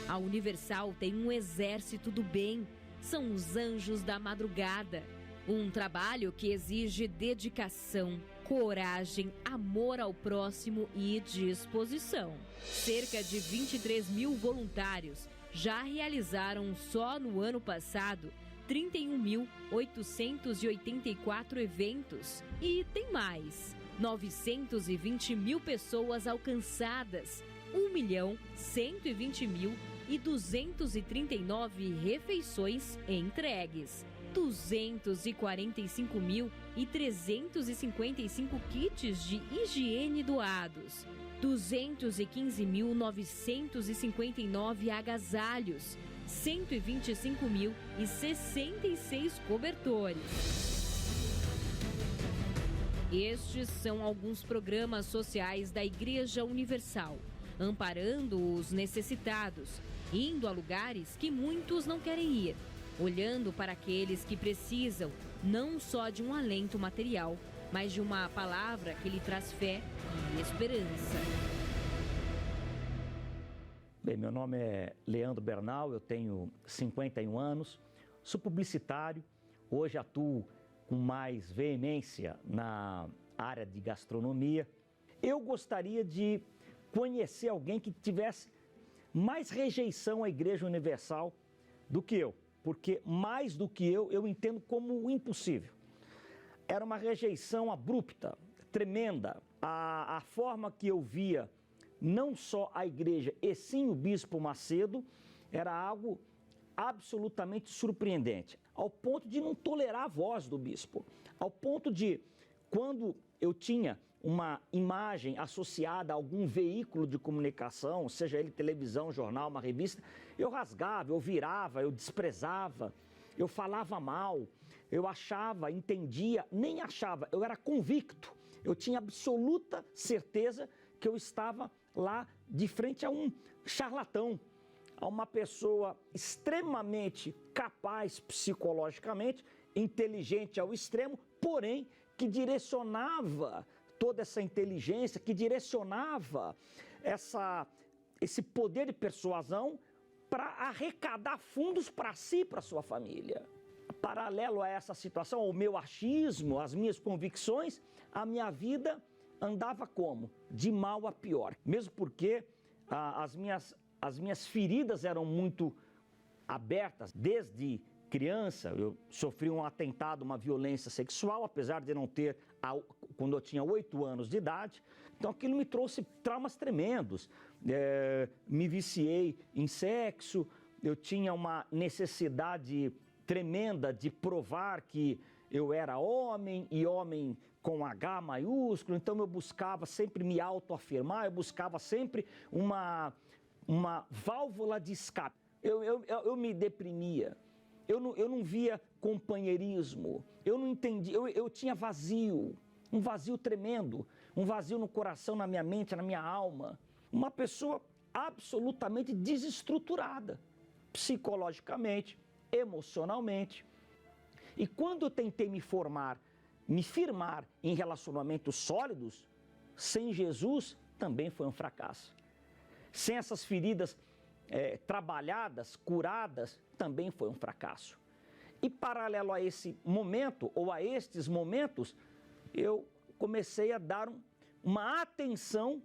A Universal tem um exército do bem, são os anjos da madrugada. Um trabalho que exige dedicação, coragem, amor ao próximo e disposição. Cerca de 23.000 voluntários já realizaram só no ano passado 31.884 eventos. E tem mais, 920.000 pessoas alcançadas, 1.120.239 refeições entregues, 245.355 kits de higiene doados, 215.959 agasalhos, 125.066 cobertores. Estes são alguns programas sociais da Igreja Universal, amparando os necessitados, indo a lugares que muitos não querem ir, olhando para aqueles que precisam não só de um alento material, mas de uma palavra que lhe traz fé e esperança. Bem, meu nome é Leandro Bernal, eu tenho 51 anos, sou publicitário, hoje atuo com mais veemência na área de gastronomia. Eu gostaria de conhecer alguém que tivesse mais rejeição à Igreja Universal do que eu, porque mais do que eu entendo como impossível. Era uma rejeição abrupta, tremenda, a forma que eu via não só a igreja e sim o Bispo Macedo era algo absolutamente surpreendente, ao ponto de não tolerar a voz do bispo, ao ponto de, quando eu tinha uma imagem associada a algum veículo de comunicação, seja ele televisão, jornal, uma revista, eu rasgava, eu virava, eu desprezava, eu falava mal, eu achava, entendia, nem achava, eu era convicto, eu tinha absoluta certeza que eu estava lá de frente a um charlatão, a uma pessoa extremamente capaz psicologicamente, inteligente ao extremo, porém que direcionava toda essa inteligência, que direcionava esse poder de persuasão para arrecadar fundos para si e para sua família. Paralelo a essa situação, ao meu achismo, às minhas convicções, a minha vida andava como? De mal a pior. Mesmo porque as minhas feridas eram muito abertas. Desde criança, eu sofri um atentado, uma violência sexual, apesar de não ter, quando eu tinha 8 anos de idade. Então aquilo me trouxe traumas tremendos. Me viciei em sexo, eu tinha uma necessidade tremenda de provar que eu era homem, e homem com H maiúsculo, então eu buscava sempre me autoafirmar, eu buscava sempre uma válvula de escape. Eu me deprimia, eu não via companheirismo, eu não entendia, eu tinha vazio, um vazio tremendo, um vazio no coração, na minha mente, na minha alma. Uma pessoa absolutamente desestruturada, psicologicamente, emocionalmente. E quando eu tentei me firmar em relacionamentos sólidos, sem Jesus, também foi um fracasso. Sem essas feridas trabalhadas, curadas, também foi um fracasso. E paralelo a esse momento, ou a estes momentos, eu comecei a dar uma atenção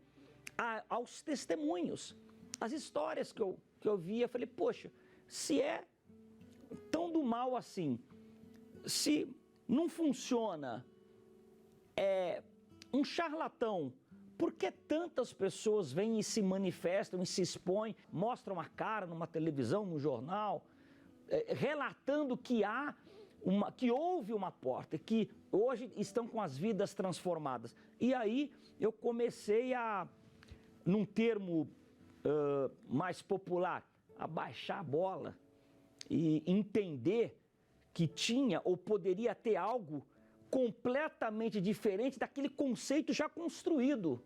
aos testemunhos, às histórias que eu via. Falei, poxa, se é tão do mal assim, se não funciona, um charlatão, por que tantas pessoas vêm e se manifestam e se expõem, mostram a cara numa televisão, num jornal, relatando que houve uma porta, que hoje estão com as vidas transformadas. E aí eu comecei num termo mais popular, a baixar a bola e entender que tinha ou poderia ter algo completamente diferente daquele conceito já construído,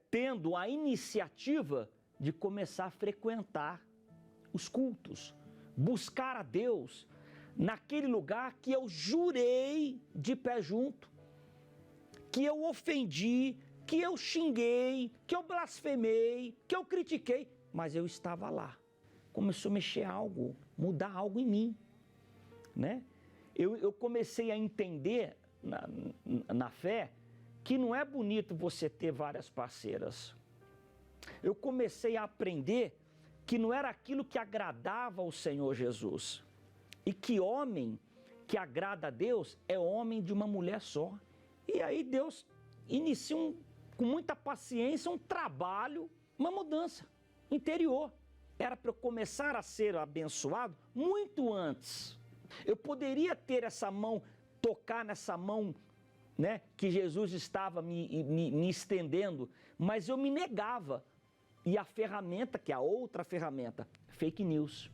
tendo a iniciativa de começar a frequentar os cultos, buscar a Deus naquele lugar que eu jurei de pé junto, que eu ofendi, que eu xinguei, que eu blasfemei, que eu critiquei, mas eu estava lá. Começou a mexer algo, mudar algo em mim, né? Eu comecei a entender na fé que não é bonito você ter várias parceiras. Eu comecei a aprender que não era aquilo que agradava ao Senhor Jesus. E que homem que agrada a Deus é homem de uma mulher só. E aí Deus inicia com muita paciência um trabalho, uma mudança interior. Era para eu começar a ser abençoado muito antes. Eu poderia ter essa mão, tocar nessa mão, né, que Jesus estava me estendendo, mas eu me negava. E a ferramenta, que é a outra ferramenta, fake news,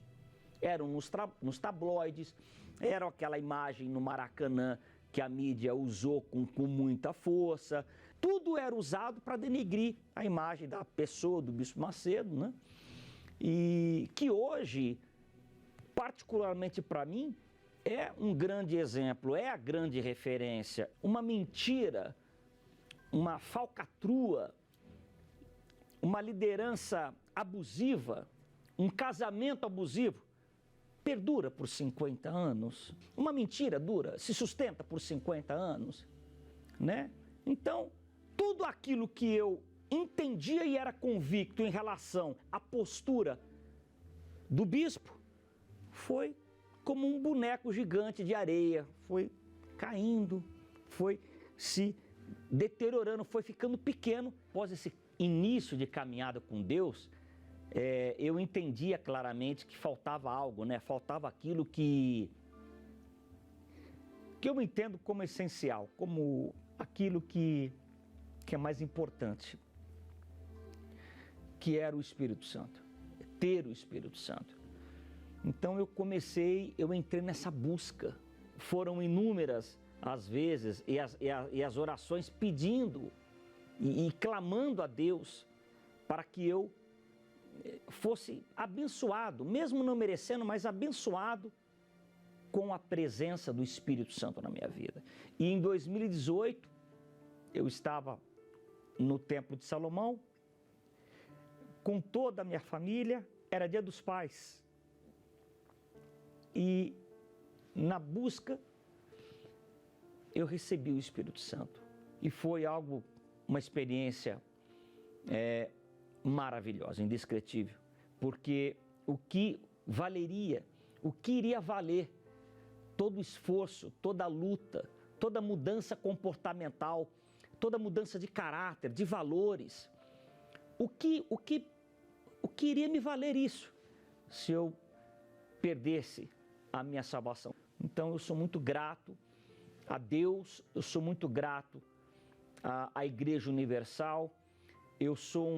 eram nos tabloides, era aquela imagem no Maracanã que a mídia usou com muita força. Tudo era usado para denegrir a imagem da pessoa, do Bispo Macedo, né? E que hoje, particularmente para mim, é um grande exemplo, é a grande referência. Uma mentira, uma falcatrua, uma liderança abusiva, um casamento abusivo, perdura por 50 anos. Uma mentira dura, se sustenta por 50 anos, né? Então, tudo aquilo que eu entendia e era convicto em relação à postura do bispo foi como um boneco gigante de areia, foi caindo, foi se deteriorando, foi ficando pequeno. Após esse início de caminhada com Deus, eu entendia claramente que faltava algo, né? Faltava aquilo que eu entendo como essencial, como aquilo que é mais importante, que era o Espírito Santo, ter o Espírito Santo. Então eu entrei nessa busca. Foram inúmeras as vezes e as orações pedindo e clamando a Deus para que eu fosse abençoado, mesmo não merecendo, mas abençoado com a presença do Espírito Santo na minha vida. E em 2018, eu estava no Templo de Salomão, com toda a minha família, era Dia dos Pais. E na busca, eu recebi o Espírito Santo. E foi uma experiência maravilhosa, indescritível. Porque o que iria valer todo o esforço, toda a luta, toda a mudança comportamental, toda a mudança de caráter, de valores. O que iria me valer isso se eu perdesse a minha salvação? Então eu sou muito grato a Deus, eu sou muito grato à Igreja Universal. Eu sou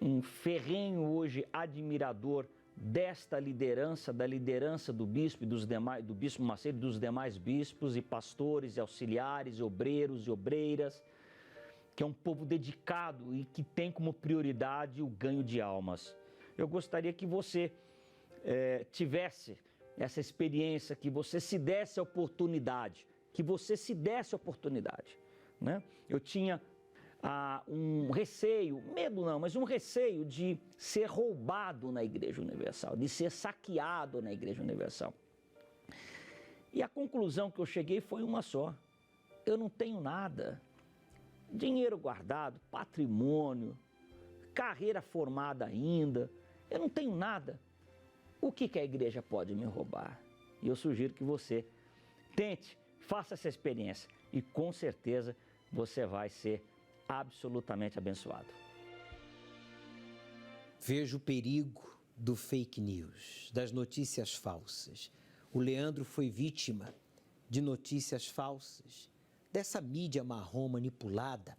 um ferrenho hoje admirador desta liderança, da liderança do bispo e do bispo Macedo, dos demais bispos e pastores e auxiliares, e obreiros e obreiras, que é um povo dedicado e que tem como prioridade o ganho de almas. Eu gostaria que você tivesse essa experiência, que você se desse a oportunidade, né? Eu tinha um receio, medo não, mas um receio de ser roubado na Igreja Universal, de ser saqueado na Igreja Universal. E a conclusão que eu cheguei foi uma só: eu não tenho nada. Dinheiro guardado, patrimônio, carreira formada ainda, eu não tenho nada. O que a igreja pode me roubar? E eu sugiro que você tente, faça essa experiência e com certeza você vai ser absolutamente abençoado. Vejo o perigo do fake news, das notícias falsas. O Leandro foi vítima de notícias falsas, dessa mídia marrom manipulada,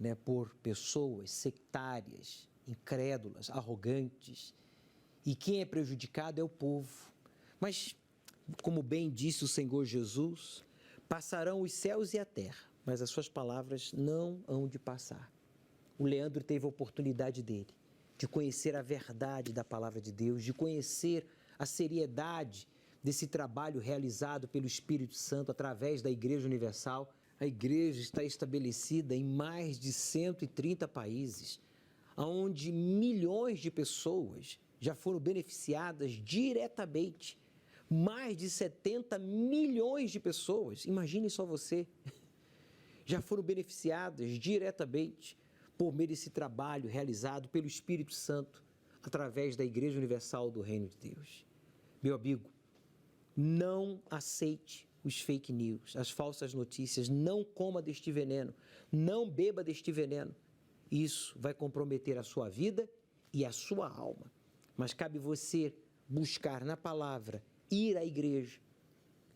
né, por pessoas sectárias, incrédulas, arrogantes. E quem é prejudicado é o povo. Mas, como bem disse o Senhor Jesus, passarão os céus e a terra, mas as suas palavras não hão de passar. O Leandro teve a oportunidade dele de conhecer a verdade da palavra de Deus, de conhecer a seriedade desse trabalho realizado pelo Espírito Santo através da Igreja Universal. A igreja está estabelecida em mais de 130 países, onde milhões de pessoas já foram beneficiadas diretamente. Mais de 70 milhões de pessoas, imagine só você, já foram beneficiadas diretamente por meio desse trabalho realizado pelo Espírito Santo através da Igreja Universal do Reino de Deus. Meu amigo, não aceite os fake news, as falsas notícias, não coma deste veneno, não beba deste veneno. Isso vai comprometer a sua vida e a sua alma. Mas cabe você buscar na palavra, ir à igreja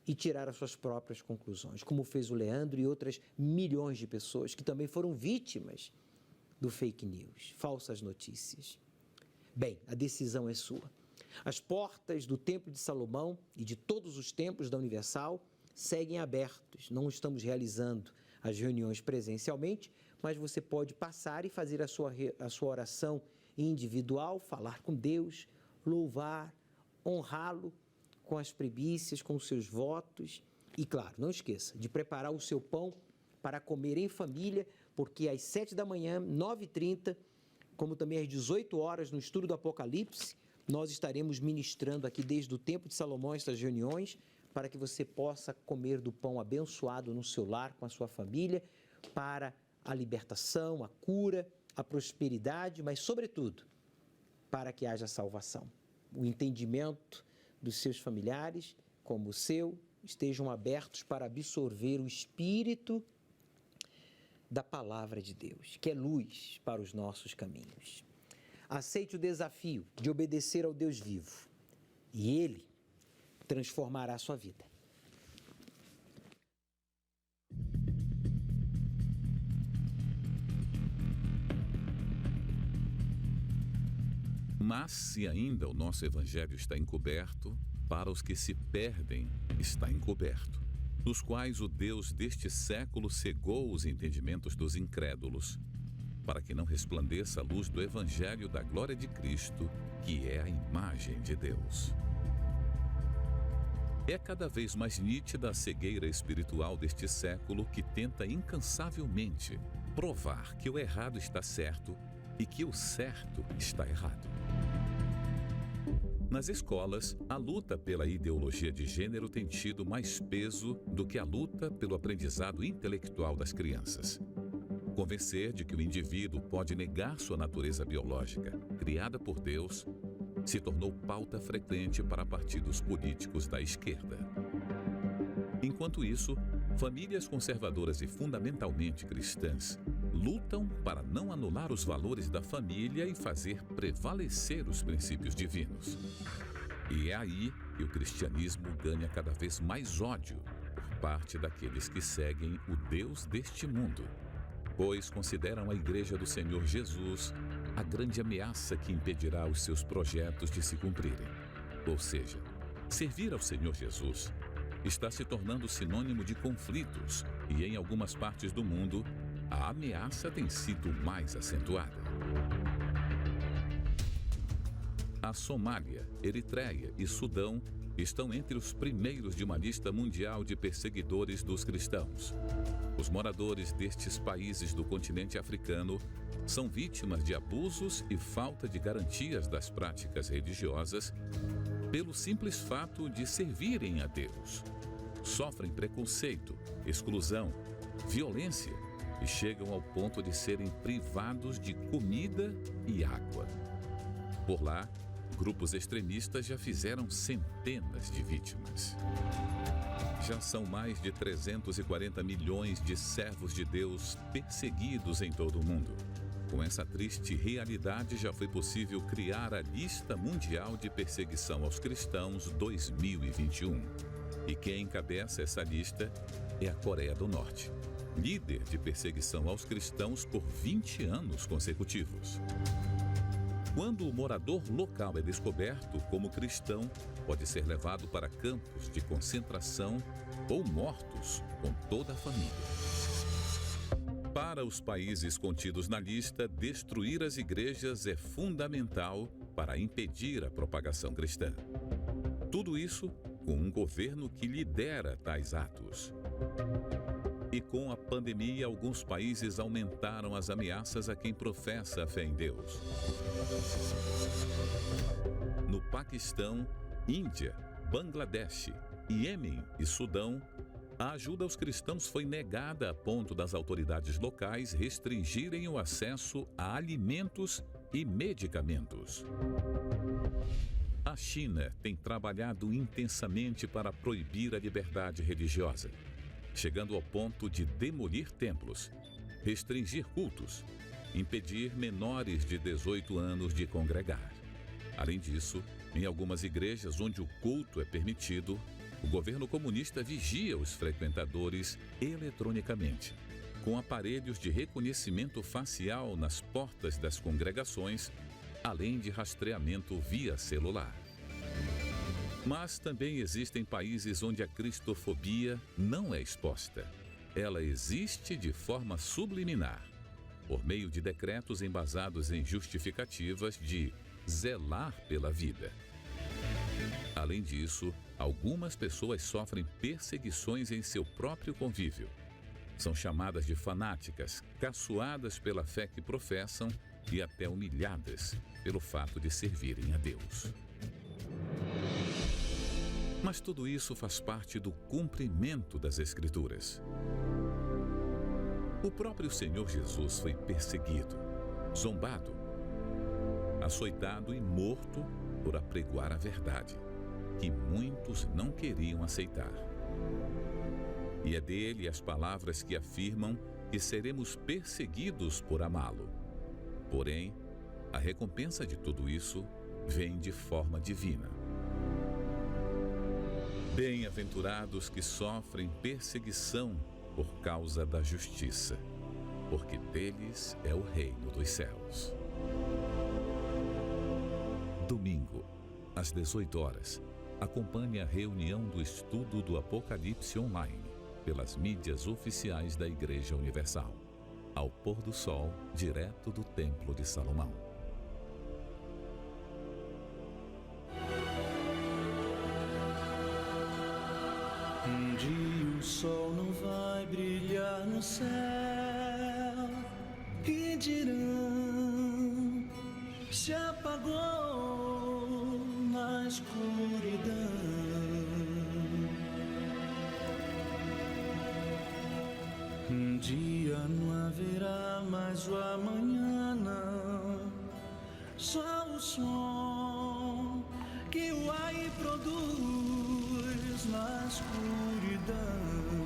e tirar as suas próprias conclusões, como fez o Leandro e outras milhões de pessoas que também foram vítimas do fake news, falsas notícias. Bem, a decisão é sua. As portas do Templo de Salomão e de todos os templos da Universal seguem abertos. Não estamos realizando as reuniões presencialmente, mas você pode passar e fazer a sua oração individual, falar com Deus, louvar, honrá-lo com as primícias, com os seus votos. E claro, não esqueça de preparar o seu pão para comer em família, porque às 7 da manhã, 9h30, como também às 18 horas, no estudo do Apocalipse, nós estaremos ministrando aqui desde o Templo de Salomão estas reuniões, para que você possa comer do pão abençoado no seu lar, com a sua família, para a libertação, a cura, a prosperidade, mas, sobretudo, para que haja salvação. O entendimento dos seus familiares, como o seu, estejam abertos para absorver o Espírito da Palavra de Deus, que é luz para os nossos caminhos. Aceite o desafio de obedecer ao Deus vivo e Ele transformará a sua vida. Mas, se ainda o nosso evangelho está encoberto, para os que se perdem está encoberto, nos quais o Deus deste século cegou os entendimentos dos incrédulos, para que não resplandeça a luz do evangelho da glória de Cristo, que é a imagem de Deus. É cada vez mais nítida a cegueira espiritual deste século, que tenta incansavelmente provar que o errado está certo e que o certo está errado. Nas escolas, a luta pela ideologia de gênero tem tido mais peso do que a luta pelo aprendizado intelectual das crianças. Convencer de que o indivíduo pode negar sua natureza biológica, criada por Deus, se tornou pauta frequente para partidos políticos da esquerda. Enquanto isso, famílias conservadoras e fundamentalmente cristãs lutam para não anular os valores da família e fazer prevalecer os princípios divinos. E é aí que o cristianismo ganha cada vez mais ódio por parte daqueles que seguem o Deus deste mundo, pois consideram a Igreja do Senhor Jesus a grande ameaça que impedirá os seus projetos de se cumprirem. Ou seja, servir ao Senhor Jesus está se tornando sinônimo de conflitos e, em algumas partes do mundo, a ameaça tem sido mais acentuada. A Somália, Eritreia e Sudão estão entre os primeiros de uma lista mundial de perseguidores dos cristãos. Os moradores destes países do continente africano são vítimas de abusos e falta de garantias das práticas religiosas pelo simples fato de servirem a Deus. Sofrem preconceito, exclusão, violência e chegam ao ponto de serem privados de comida e água. Por lá, grupos extremistas já fizeram centenas de vítimas. Já são mais de 340 milhões de servos de Deus perseguidos em todo o mundo. Com essa triste realidade, já foi possível criar a Lista Mundial de Perseguição aos Cristãos 2021. E quem encabeça essa lista é a Coreia do Norte, líder de perseguição aos cristãos por 20 anos consecutivos. Quando o morador local é descoberto como cristão, pode ser levado para campos de concentração ou mortos com toda a família. Para os países contidos na lista, destruir as igrejas é fundamental para impedir a propagação cristã. Tudo isso com um governo que lidera tais atos. E com a pandemia, alguns países aumentaram as ameaças a quem professa a fé em Deus. No Paquistão, Índia, Bangladesh, Iêmen e Sudão, a ajuda aos cristãos foi negada a ponto das autoridades locais restringirem o acesso a alimentos e medicamentos. A China tem trabalhado intensamente para proibir a liberdade religiosa, chegando ao ponto de demolir templos, restringir cultos, impedir menores de 18 anos de congregar. Além disso, em algumas igrejas onde o culto é permitido, o governo comunista vigia os frequentadores eletronicamente, com aparelhos de reconhecimento facial nas portas das congregações, além de rastreamento via celular. Mas também existem países onde a cristofobia não é exposta. Ela existe de forma subliminar, por meio de decretos embasados em justificativas de zelar pela vida. Além disso, algumas pessoas sofrem perseguições em seu próprio convívio. São chamadas de fanáticas, caçoadas pela fé que professam e até humilhadas pelo fato de servirem a Deus. Mas tudo isso faz parte do cumprimento das Escrituras. O próprio Senhor Jesus foi perseguido, zombado, açoitado e morto por apregoar a verdade, que muitos não queriam aceitar. E é dele as palavras que afirmam que seremos perseguidos por amá-lo. Porém, a recompensa de tudo isso vem de forma divina. Bem-aventurados que sofrem perseguição por causa da justiça, porque deles é o reino dos céus. Domingo, às 18 horas, acompanhe a reunião do estudo do Apocalipse online pelas mídias oficiais da Igreja Universal, ao pôr do sol, direto do Templo de Salomão. Um dia o sol não vai brilhar no céu e dirão: se apagou na escuridão. Um dia não haverá mais o amanhã, não, só o som que o ar produz na escuridão.